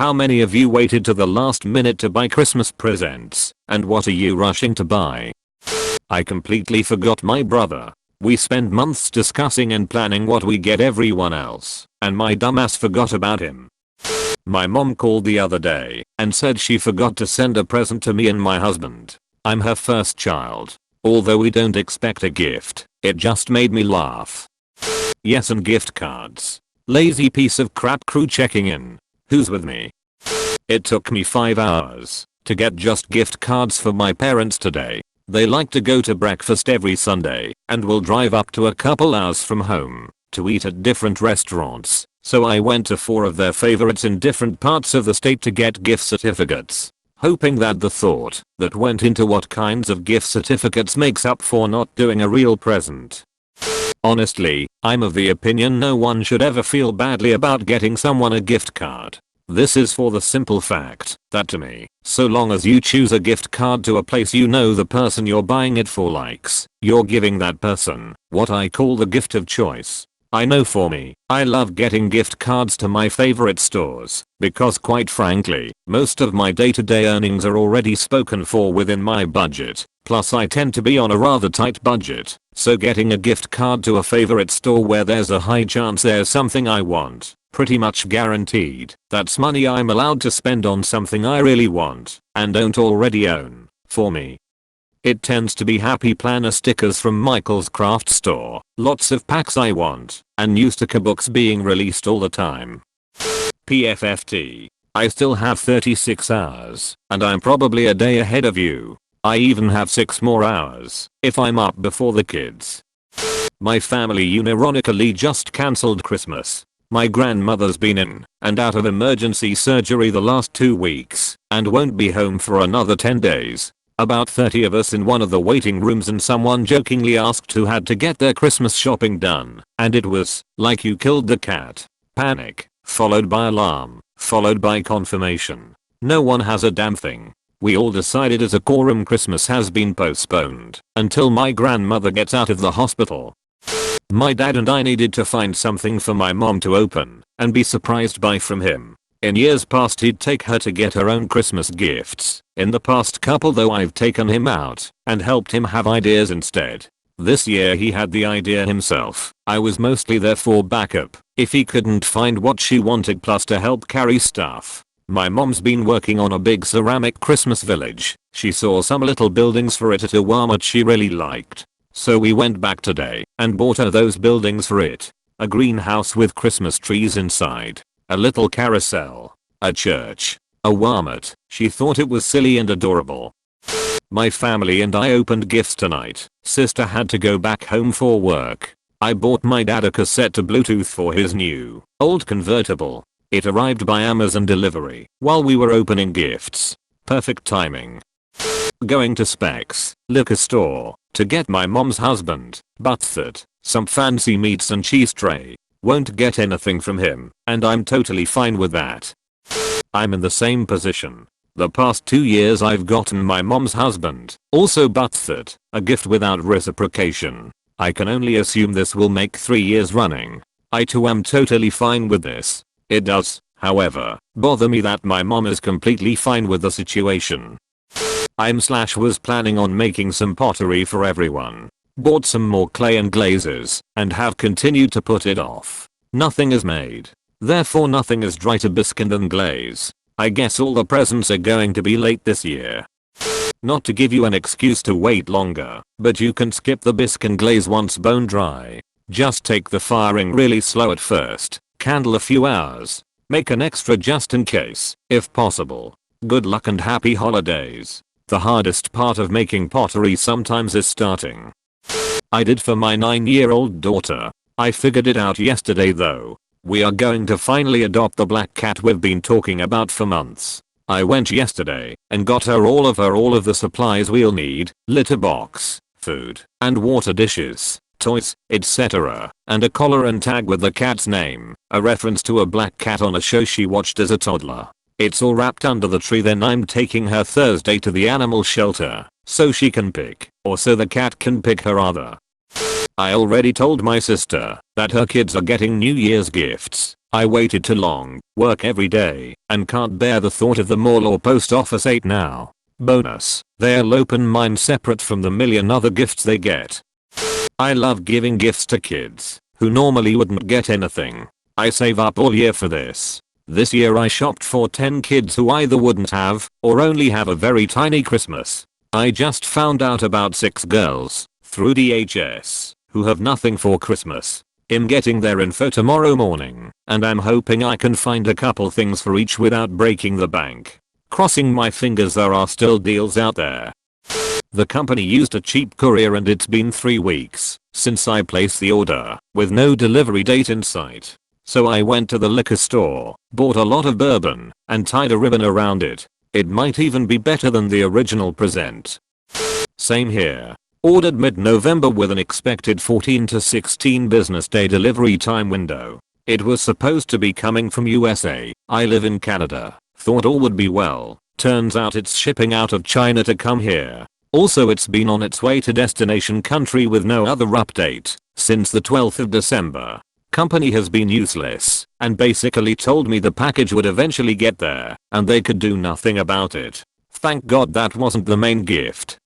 How many of you waited to the last minute to buy Christmas presents, and what are you rushing to buy? I completely forgot my brother. We spend months discussing and planning what we get everyone else, and my dumbass forgot about him. My mom called the other day and said she forgot to send a present to me and my husband. I'm her first child. Although we don't expect a gift, it just made me laugh. Yes, and gift cards. Lazy piece of crap crew checking in. Who's with me? It took me 5 hours to get just gift cards for my parents today. They like to go to breakfast every Sunday and will drive up to a couple hours from home to eat at different restaurants. So I went to 4 of their favorites in different parts of the state to get gift certificates. Hoping that the thought that went into what kinds of gift certificates makes up for not doing a real present. Honestly, I'm of the opinion no one should ever feel badly about getting someone a gift card. This is for the simple fact that to me, so long as you choose a gift card to a place you know the person you're buying it for likes, you're giving that person what I call the gift of choice. I know for me, I love getting gift cards to my favorite stores because quite frankly, most of my day-to-day earnings are already spoken for within my budget. Plus I tend to be on a rather tight budget, so getting a gift card to a favorite store where there's a high chance there's something I want, pretty much guaranteed, that's money I'm allowed to spend on something I really want and don't already own, for me. It tends to be happy planner stickers from Michael's craft store, lots of packs I want, and new sticker books being released all the time. PFFT. I still have 36 hours, and I'm probably a day ahead of you. I even have 6 more hours, if I'm up before the kids. My family unironically just cancelled Christmas. My grandmother's been in and out of emergency surgery the last 2 weeks, and won't be home for another 10 days. About 30 of us in one of the waiting rooms and someone jokingly asked who had to get their Christmas shopping done, and it was, like you killed the cat. Panic, followed by alarm, followed by confirmation. No one has a damn thing. We all decided as a quorum Christmas has been postponed until my grandmother gets out of the hospital. My dad and I needed to find something for my mom to open and be surprised by from him. In years past he'd take her to get her own Christmas gifts. In the past couple though I've taken him out and helped him have ideas instead. This year he had the idea himself. I was mostly there for backup if he couldn't find what she wanted plus to help carry stuff. My mom's been working on a big ceramic Christmas village. She saw some little buildings for it at a Walmart she really liked. So we went back today and bought her those buildings for it. A greenhouse with Christmas trees inside. A little carousel. A church. A Walmart. She thought it was silly and adorable. My family and I opened gifts tonight. Sister had to go back home for work. I bought my dad a cassette to Bluetooth for his new, old convertible. It arrived by Amazon delivery while we were opening gifts. Perfect timing. Going to Specs, liquor store, to get my mom's husband, Butthurt, some fancy meats and cheese tray. Won't get anything from him, and I'm totally fine with that. I'm in the same position. The past 2 years I've gotten my mom's husband, also Butthurt, a gift without reciprocation. I can only assume this will make 3 years running. I too am totally fine with this. It does, however, bother me that my mom is completely fine with the situation. Was planning on making some pottery for everyone. Bought some more clay and glazes, and have continued to put it off. Nothing is made. Therefore nothing is dry to biscuit and glaze. I guess all the presents are going to be late this year. Not to give you an excuse to wait longer, but you can skip the bisque and glaze once bone dry. Just take the firing really slow at first, candle a few hours, make an extra just in case, if possible. Good luck and happy holidays. The hardest part of making pottery sometimes is starting. I did for my 9-year-old daughter. I figured it out yesterday though. We are going to finally adopt the black cat we've been talking about for months. I went yesterday and got her all of the supplies we'll need, litter box, food, and water dishes, toys, etc. and a collar and tag with the cat's name, a reference to a black cat on a show she watched as a toddler. It's all wrapped under the tree. Then I'm taking her Thursday to the animal shelter so she can pick, or so the cat can pick her other. I already told my sister that her kids are getting New Year's gifts, I waited too long, work every day, and can't bear the thought of the mall or post office 8 now. Bonus, they'll open mine separate from the million other gifts they get. I love giving gifts to kids who normally wouldn't get anything. I save up all year for this. This year I shopped for 10 kids who either wouldn't have or only have a very tiny Christmas. I just found out about 6 girls through DHS who have nothing for Christmas. I'm getting their info tomorrow morning and I'm hoping I can find a couple things for each without breaking the bank. Crossing my fingers there are still deals out there. The company used a cheap courier and it's been 3 weeks since I placed the order with no delivery date in sight. So I went to the liquor store, bought a lot of bourbon, and tied a ribbon around it. It might even be better than the original present. Same here. Ordered mid-November with an expected 14 to 16 business day delivery time window. It was supposed to be coming from USA. I live in Canada. Thought all would be well. Turns out it's shipping out of China to come here. Also it's been on its way to destination country with no other update since the 12th of December. Company has been useless and basically told me the package would eventually get there and they could do nothing about it. Thank God that wasn't the main gift.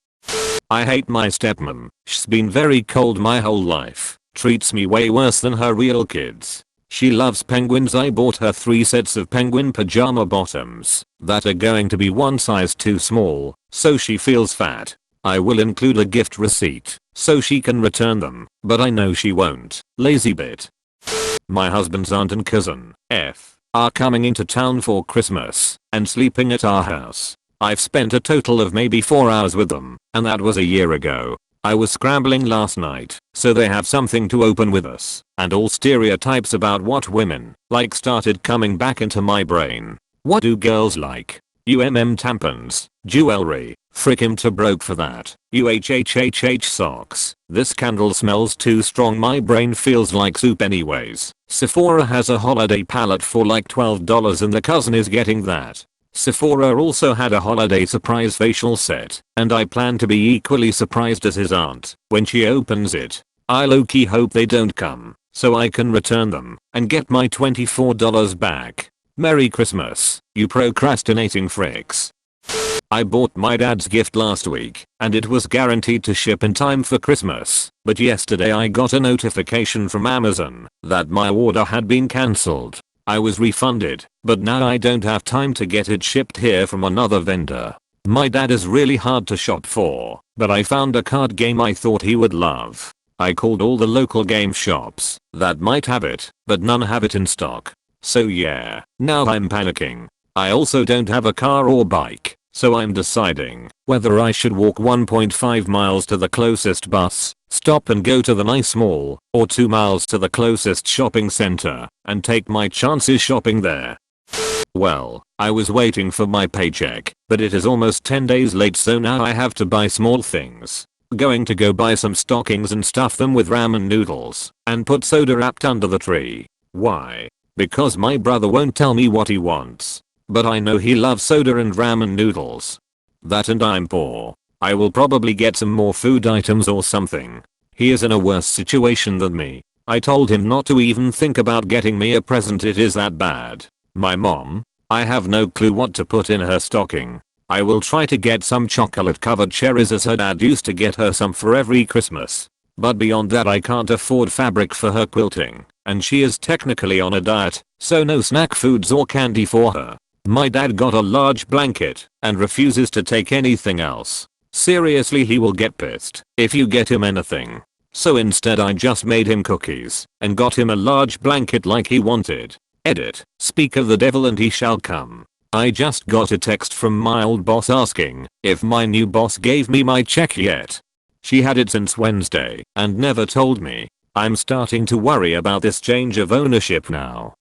I hate my stepmom. She's been very cold my whole life. Treats me way worse than her real kids. She loves penguins. I bought her 3 sets of penguin pajama bottoms that are going to be one size too small, so she feels fat. I will include a gift receipt so she can return them, but I know she won't. Lazy bit. My husband's aunt and cousin, F, are coming into town for Christmas and sleeping at our house. I've spent a total of maybe 4 hours with them, and that was a year ago. I was scrambling last night, so they have something to open with us, and all stereotypes about what women like started coming back into my brain. What do girls like? Tampons, jewelry, frick him to broke for that. Socks. This candle smells too strong, my brain feels like soup anyways. Sephora has a holiday palette for like $12 and the cousin is getting that. Sephora also had a holiday surprise facial set, and I plan to be equally surprised as his aunt when she opens it. I low-key hope they don't come, so I can return them and get my $24 back. Merry Christmas, you procrastinating fricks. I bought my dad's gift last week, and it was guaranteed to ship in time for Christmas, but yesterday I got a notification from Amazon that my order had been cancelled. I was refunded, but now I don't have time to get it shipped here from another vendor. My dad is really hard to shop for, but I found a card game I thought he would love. I called all the local game shops that might have it, but none have it in stock. So yeah, now I'm panicking. I also don't have a car or bike, so I'm deciding whether I should walk 1.5 miles to the closest bus stop and go to the nice mall, or 2 miles to the closest shopping center and take my chances shopping there. Well, I was waiting for my paycheck, but it is almost 10 days late, so now I have to buy small things. Going to go buy some stockings and stuff them with ramen noodles and put soda wrapped under the tree. Why? Because my brother won't tell me what he wants. But I know he loves soda and ramen noodles. That, and I'm poor. I will probably get some more food items or something. He is in a worse situation than me. I told him not to even think about getting me a present, it is that bad. My mom? I have no clue what to put in her stocking. I will try to get some chocolate covered cherries as her dad used to get her some for every Christmas. But beyond that I can't afford fabric for her quilting, and she is technically on a diet, so no snack foods or candy for her. My dad got a large blanket and refuses to take anything else. Seriously, he will get pissed if you get him anything. So instead I just made him cookies and got him a large blanket like he wanted. Edit. Speak of the devil and he shall come. I just got a text from my old boss asking if my new boss gave me my check yet. She had it since Wednesday and never told me. I'm starting to worry about this change of ownership now.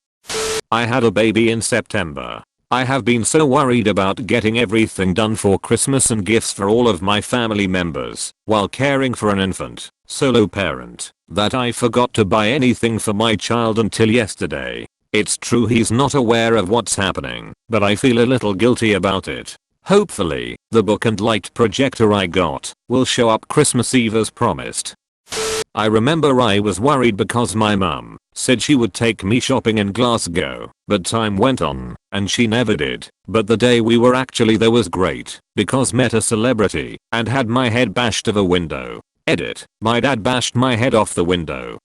I had a baby in September. I have been so worried about getting everything done for Christmas and gifts for all of my family members while caring for an infant, solo parent, that I forgot to buy anything for my child until yesterday. It's true he's not aware of what's happening, but I feel a little guilty about it. Hopefully, the book and light projector I got will show up Christmas Eve as promised. I remember I was worried because my mum said she would take me shopping in Glasgow, but time went on and she never did. But the day we were actually there was great because met a celebrity and had my head bashed of a window. Edit. My dad bashed my head off the window.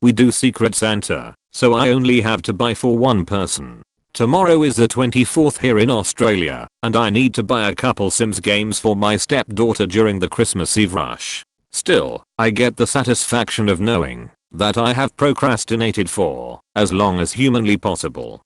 We do Secret Santa, so I only have to buy for one person. Tomorrow is the 24th here in Australia, and I need to buy a couple Sims games for my stepdaughter during the Christmas Eve rush. Still, I get the satisfaction of knowing that I have procrastinated for as long as humanly possible.